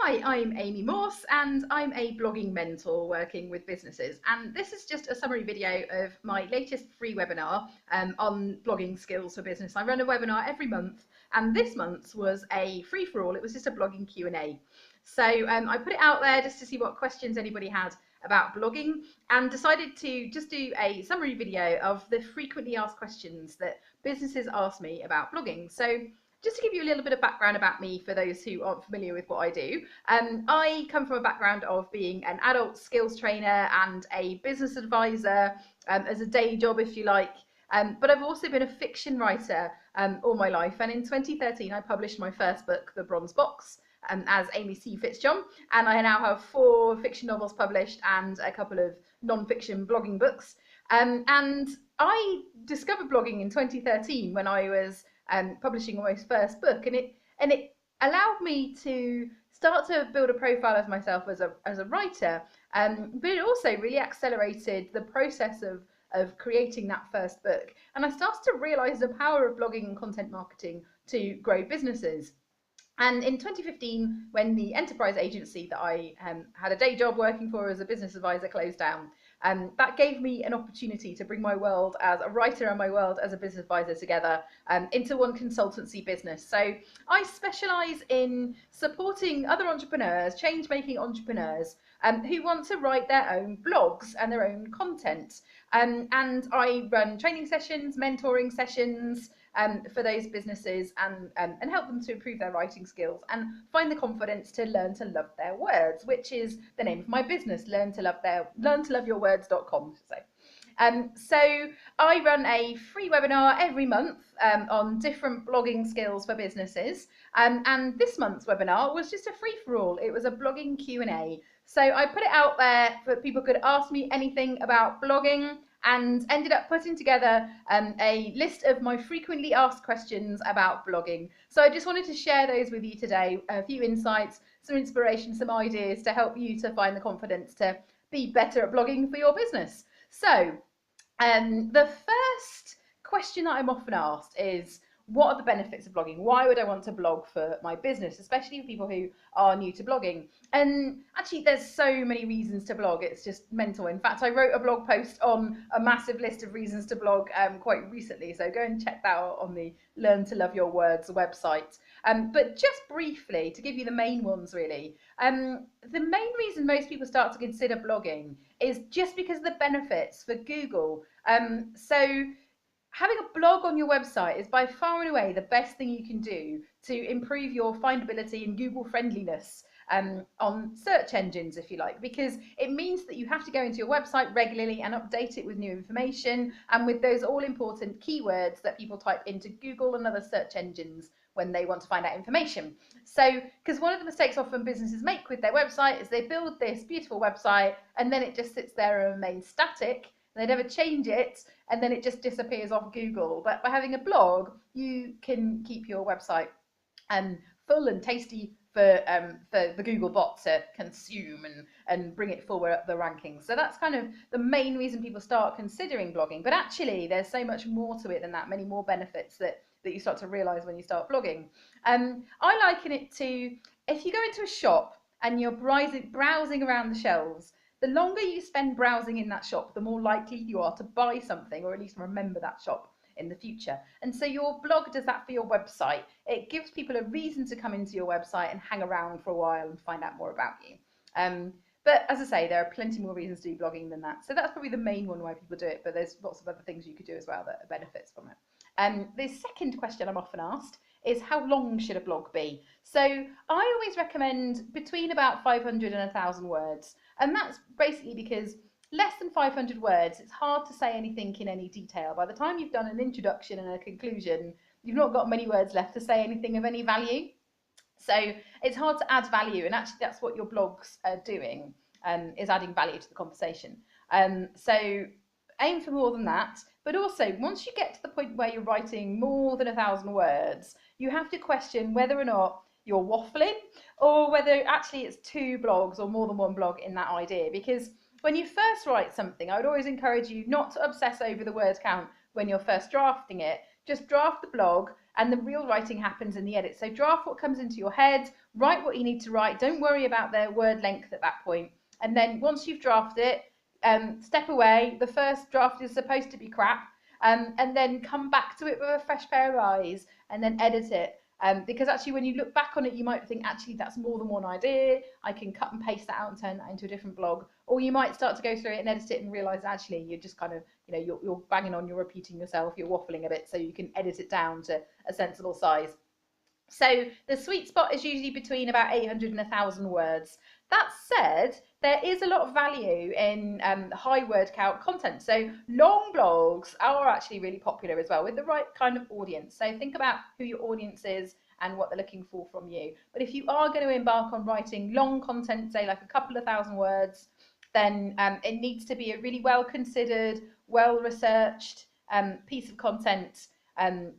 Hi, I'm Amy Morse and I'm a blogging mentor working with businesses, and this is just a summary video of my latest free webinar on blogging skills for business. I run a webinar every month, and this month's was a free-for-all. It was just a blogging Q&A. So I put it out there just to see what questions anybody had about blogging, and decided to just do a summary video of the frequently asked questions that businesses ask me about blogging. So just to give you a little bit of background about me for those who aren't familiar with what I do, I come from a background of being an adult skills trainer and a business advisor as a day job, if you like. But I've also been a fiction writer all my life, and in 2013 I published my first book, The Bronze Box, as Amy C. Fitzjohn, and I now have 4 fiction novels published and a couple of non-fiction blogging books. And I discovered blogging in 2013 when I was publishing my first book, and it allowed me to start to build a profile of myself as a writer, but it also really accelerated the process of creating that first book, and I started to realize the power of blogging and content marketing to grow businesses. And in 2015, when the enterprise agency that I had a day job working for as a business advisor closed down, that gave me an opportunity to bring my world as a writer and my world as a business advisor together into one consultancy business. So I specialise in supporting other entrepreneurs, change-making entrepreneurs, who want to write their own blogs and their own content. And I run training sessions, mentoring sessions, for those businesses, and help them to improve their writing skills and find the confidence to learn to love their words, which is the name of my business, learntolovyourwords.com. So I run a free webinar every month on different blogging skills for businesses, and this month's webinar was just a free-for-all. It was a blogging Q&A. So I put it out there for people could ask me anything about blogging, and ended up putting together a list of my frequently asked questions about blogging. So I just wanted to share those with you today, a few insights, some inspiration, some ideas to help you to find the confidence to be better at blogging for your business. So the first question that I'm often asked is, what are the benefits of blogging? Why would I want to blog for my business, especially for people who are new to blogging? And actually, there's so many reasons to blog. It's just mental. In fact, I wrote a blog post on a massive list of reasons to blog quite recently. So go and check that out on the Learn to Love Your Words website. But just briefly, to give you the main ones, really, the main reason most people start to consider blogging is just because of the benefits for Google. So having a blog on your website is by far and away the best thing you can do to improve your findability and Google friendliness on search engines, if you like, because it means that you have to go into your website regularly and update it with new information and with those all important keywords that people type into Google and other search engines when they want to find out information. So, because one of the mistakes often businesses make with their website is they build this beautiful website and then it just sits there and remains static. They never change it, and then it just disappears off Google. But by having a blog, you can keep your website full and tasty for the Google bot to consume and bring it forward up the rankings. So that's kind of the main reason people start considering blogging. But actually, there's so much more to it than that, many more benefits that you start to realize when you start blogging. I liken it to, if you go into a shop and you're browsing around the shelves, the longer you spend browsing in that shop, the more likely you are to buy something, or at least remember that shop in the future. And so your blog does that for your website. It gives people a reason to come into your website and hang around for a while and find out more about you. But as I say, there are plenty more reasons to do blogging than that. So that's probably the main one why people do it, but there's lots of other things you could do as well that are benefits from it. The second question I'm often asked is, how long should a blog be? So I always recommend between about 500 and 1,000 words. And that's basically because less than 500 words, it's hard to say anything in any detail. By the time you've done an introduction and a conclusion, you've not got many words left to say anything of any value. So it's hard to add value, and actually that's what your blogs are doing, is adding value to the conversation. So aim for more than that, but also once you get to the point where you're writing more than 1,000 words, you have to question whether or not you're waffling or whether actually it's 2 blogs or more than 1 blog in that idea. Because when you first write something, I would always encourage you not to obsess over the word count when you're first drafting it. Just draft the blog, and the real writing happens in the edit. So draft what comes into your head, write what you need to write. Don't worry about the word length at that point. And then once you've drafted it, step away. The first draft is supposed to be crap, and then come back to it with a fresh pair of eyes and then edit it. Because actually when you look back on it, you might think, actually, that's more than one idea. I can cut and paste that out and turn that into a different blog. Or you might start to go through it and edit it and realize, actually, you're just kind of, you're banging on, you're repeating yourself, you're waffling a bit, so you can edit it down to a sensible size. So the sweet spot is usually between about 800 and 1,000 words. That said, there is a lot of value in high word count content. So long blogs are actually really popular as well with the right kind of audience. So think about who your audience is and what they're looking for from you. But if you are going to embark on writing long content, say like a couple of thousand words, then it needs to be a really well considered, well researched piece of content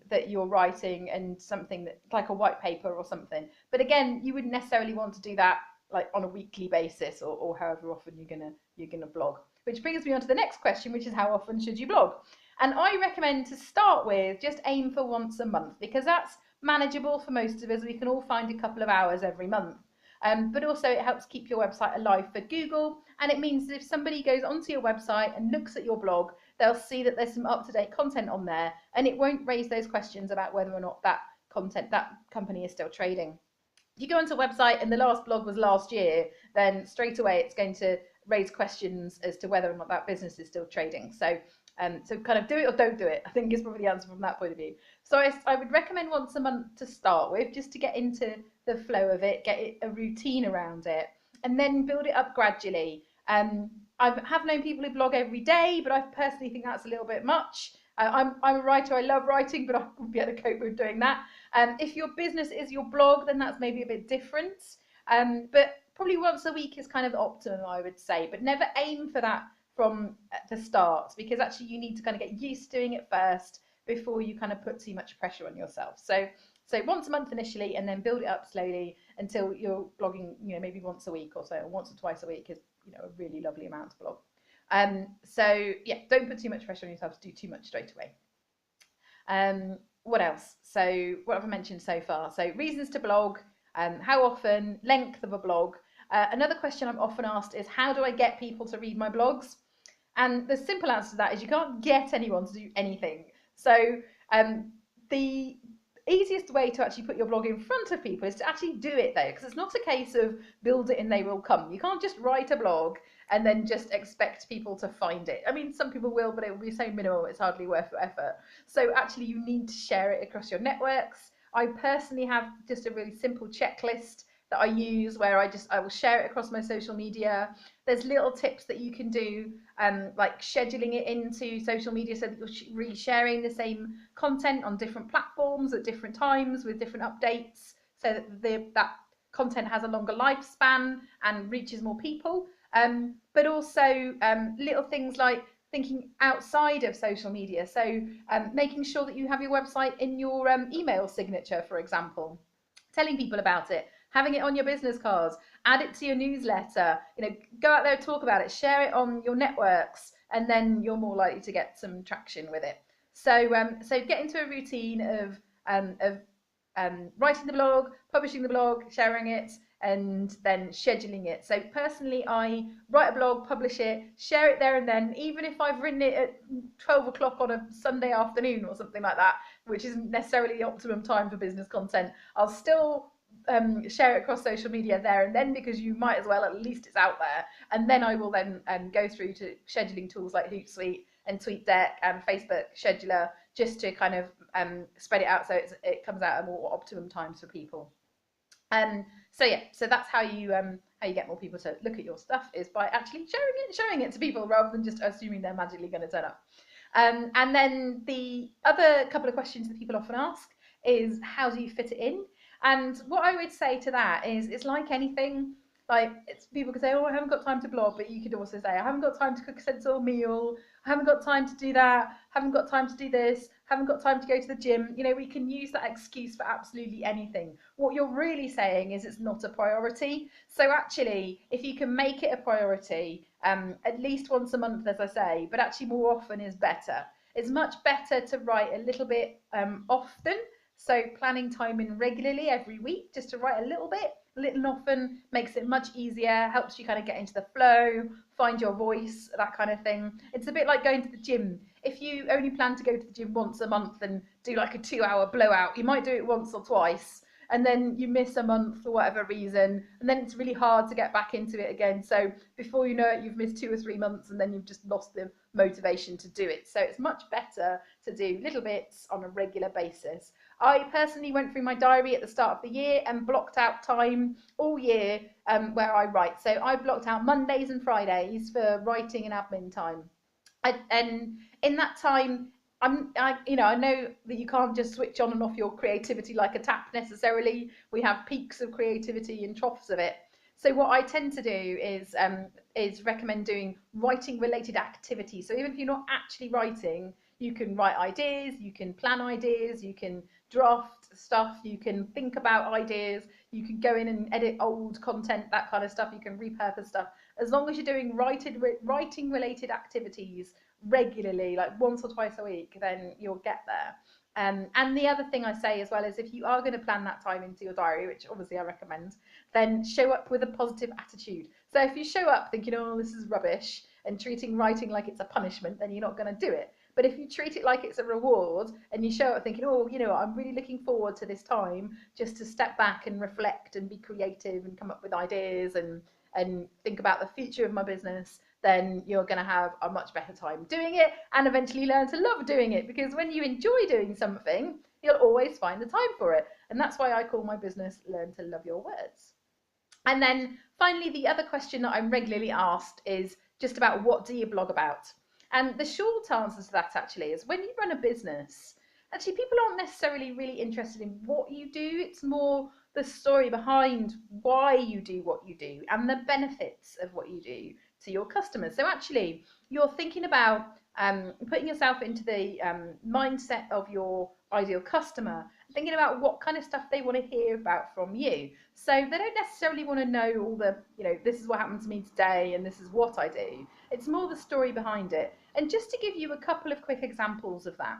that you're writing, and something that like a white paper or something. But again, you wouldn't necessarily want to do that like on a weekly basis, or however often you're gonna blog. Which brings me on to the next question, which is how often should you blog? And I recommend to start with just aim for once a month, because that's manageable for most of us. We can all find a couple of hours every month. But also it helps keep your website alive for Google, and it means that if somebody goes onto your website and looks at your blog, they'll see that there's some up-to-date content on there, and it won't raise those questions about whether or not that company is still trading. If you go onto a website and the last blog was last year, then straight away it's going to raise questions as to whether or not that business is still trading. So kind of do it or don't do it, I think, is probably the answer from that point of view. So I would recommend once a month to start with, just to get into the flow of it, get a routine around it, and then build it up gradually. I have known people who blog every day, but I personally think that's a little bit much. I'm a writer, I love writing, but I wouldn't be able to cope with doing that. If your business is your blog, then that's maybe a bit different. But probably once a week is kind of optimum, I would say, but never aim for that from the start, because actually you need to kind of get used to doing it first before you kind of put too much pressure on yourself. So once a month initially, and then build it up slowly until you're blogging, maybe once a week or so, or once or twice a week is, a really lovely amount to blog. So yeah, don't put too much pressure on yourself to do too much straight away. What else? So what have I mentioned so far? So reasons to blog, how often, length of a blog. Another question I'm often asked is, how do I get people to read my blogs? And the simple answer to that is you can't get anyone to do anything. So the easiest way to actually put your blog in front of people is to actually do it though, because it's not a case of build it and they will come. You can't just write a blog and then just expect people to find it. I mean, some people will, but it will be so minimal, it's hardly worth the effort. So actually you need to share it across your networks. I personally have just a really simple checklist that I use where I will share it across my social media. There's little tips that you can do, like scheduling it into social media so that you're re-sharing the same content on different platforms at different times with different updates, so that that content has a longer lifespan and reaches more people. But also little things like thinking outside of social media. So making sure that you have your website in your email signature, for example, telling people about it, having it on your business cards, add it to your newsletter, go out there, talk about it, share it on your networks, and then you're more likely to get some traction with it. So get into a routine of writing the blog, publishing the blog, sharing it, and then scheduling it. So personally, I write a blog, publish it, share it there and then, even if I've written it at 12 o'clock on a Sunday afternoon or something like that, which isn't necessarily the optimum time for business content. I'll still share it across social media there and then, because you might as well, at least it's out there. And then I will then go through to scheduling tools like Hootsuite and TweetDeck and Facebook Scheduler, just to kind of spread it out so it comes out at more optimum times for people. So yeah, so that's how you get more people to look at your stuff, is by actually showing it to people rather than just assuming they're magically going to turn up. And then the other couple of questions that people often ask is, how do you fit it in? And what I would say to that is, it's like anything. Like, people could say, oh, I haven't got time to blog, but you could also say, I haven't got time to cook a sensible meal, I haven't got time to do that, haven't got time to do this, haven't got time to go to the gym. We can use that excuse for absolutely anything. What you're really saying is it's not a priority. So actually, if you can make it a priority, at least once a month, as I say, but actually more often is better. It's much better to write a little bit often. So planning time in regularly every week, just to write a little bit, little and often, makes it much easier, helps you kind of get into the flow, find your voice, that kind of thing. It's a bit like going to the gym. If you only plan to go to the gym once a month and do like a 2 hour blowout, you might do it once or twice, and then you miss a month for whatever reason, and then it's really hard to get back into it again. So before you know it, you've missed 2 or 3 months, and then you've just lost the motivation to do it. So it's much better to do little bits on a regular basis. I personally went through my diary at the start of the year and blocked out time all year where I write. So I blocked out Mondays and Fridays for writing and admin time. And in that time, I know that you can't just switch on and off your creativity like a tap necessarily. We have peaks of creativity and troughs of it. So what I tend to do is recommend doing writing related activities. So even if you're not actually writing, you can write ideas, you can plan ideas, you can draft stuff, you can think about ideas, you can go in and edit old content, that kind of stuff, you can repurpose stuff. As long as you're doing writing related activities regularly, like once or twice a week, then you'll get there. And the other thing I say as well is, if you are going to plan that time into your diary, which obviously I recommend, then show up with a positive attitude. So if you show up thinking, oh, this is rubbish, and treating writing like it's a punishment, then you're not going to do it. But if you treat it like it's a reward, and you show up thinking, oh, I'm really looking forward to this time just to step back and reflect and be creative and come up with ideas and think about the future of my business, then you're going to have a much better time doing it, and eventually learn to love doing it. Because when you enjoy doing something, you'll always find the time for it. And that's why I call my business Learn to Love Your Words. And then finally, the other question that I'm regularly asked is just about, what do you blog about? And the short answer to that actually is, when you run a business, actually people aren't necessarily really interested in what you do. It's more the story behind why you do what you do and the benefits of what you do to your customers. So actually you're thinking about putting yourself into the mindset of your ideal customer, thinking about what kind of stuff they want to hear about from you. So they don't necessarily want to know all the, this is what happened to me today and this is what I do. It's more the story behind it. And just to give you a couple of quick examples of that.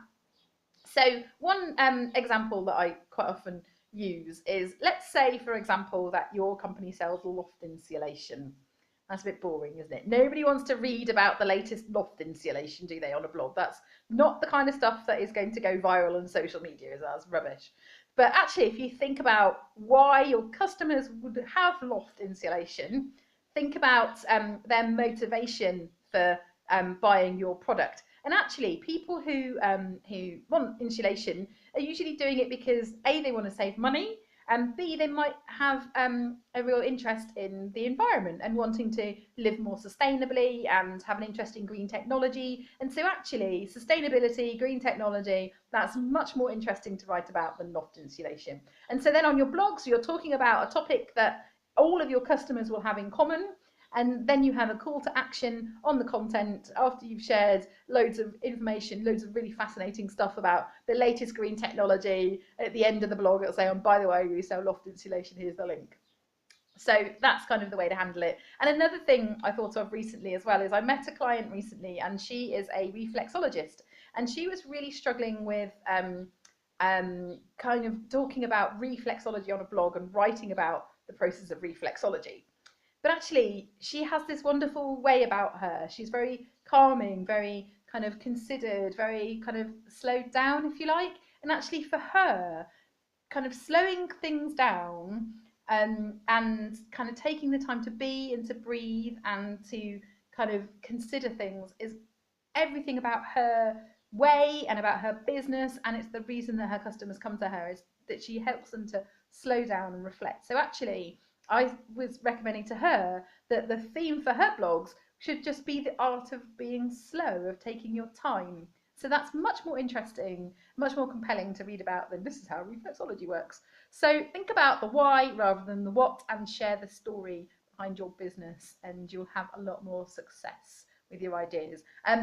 So one example that I quite often use is, let's say, for example, that your company sells loft insulation. That's a bit boring, isn't it? Nobody wants to read about the latest loft insulation, do they, on a blog? That's not the kind of stuff that is going to go viral on social media. That's rubbish. But actually, if you think about why your customers would have loft insulation, think about their motivation for buying your product. And actually, people who want insulation are usually doing it because A, they want to save money, and B, they might have a real interest in the environment and wanting to live more sustainably and have an interest in green technology. And so actually, sustainability, green technology, that's much more interesting to write about than loft insulation. And so then on your blogs, you're talking about a topic that all of your customers will have in common. And then you have a call to action on the content after you've shared loads of information, loads of really fascinating stuff about the latest green technology. At the end of the blog, it'll say, oh, by the way, we sell loft insulation, here's the link. So that's kind of the way to handle it. And another thing I thought of recently as well is, I met a client recently, and she is a reflexologist, and she was really struggling with kind of talking about reflexology on a blog and writing about the process of reflexology. But actually, she has this wonderful way about her. She's very calming, very kind of considered, very kind of slowed down, if you like. And actually, for her, kind of slowing things down and kind of taking the time to be and to breathe and to kind of consider things is everything about her way and about her business. And it's the reason that her customers come to her, is that she helps them to slow down and reflect. So actually, I was recommending to her that the theme for her blogs should just be the art of being slow, of taking your time. So that's much more interesting, much more compelling to read about than, this is how reflexology works. So think about the why rather than the what, and share the story behind your business, and you'll have a lot more success with your ideas.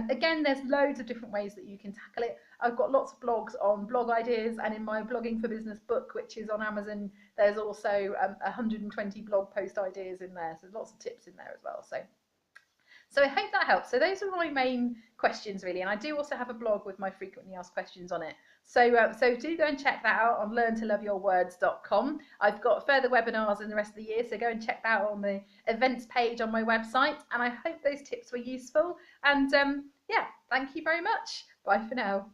Again, there's loads of different ways that you can tackle it. I've got lots of blogs on blog ideas, and in my Blogging for Business book, which is on Amazon, there's also 120 blog post ideas in there. So there's lots of tips in there as well. So So I hope that helps. So those are my main questions really, and I do also have a blog with my frequently asked questions on it. So do go and check that out on learntoloveyourwords.com. I've got further webinars in the rest of the year, so go and check that out on the events page on my website. And I hope those tips were useful. And yeah, thank you very much. Bye for now.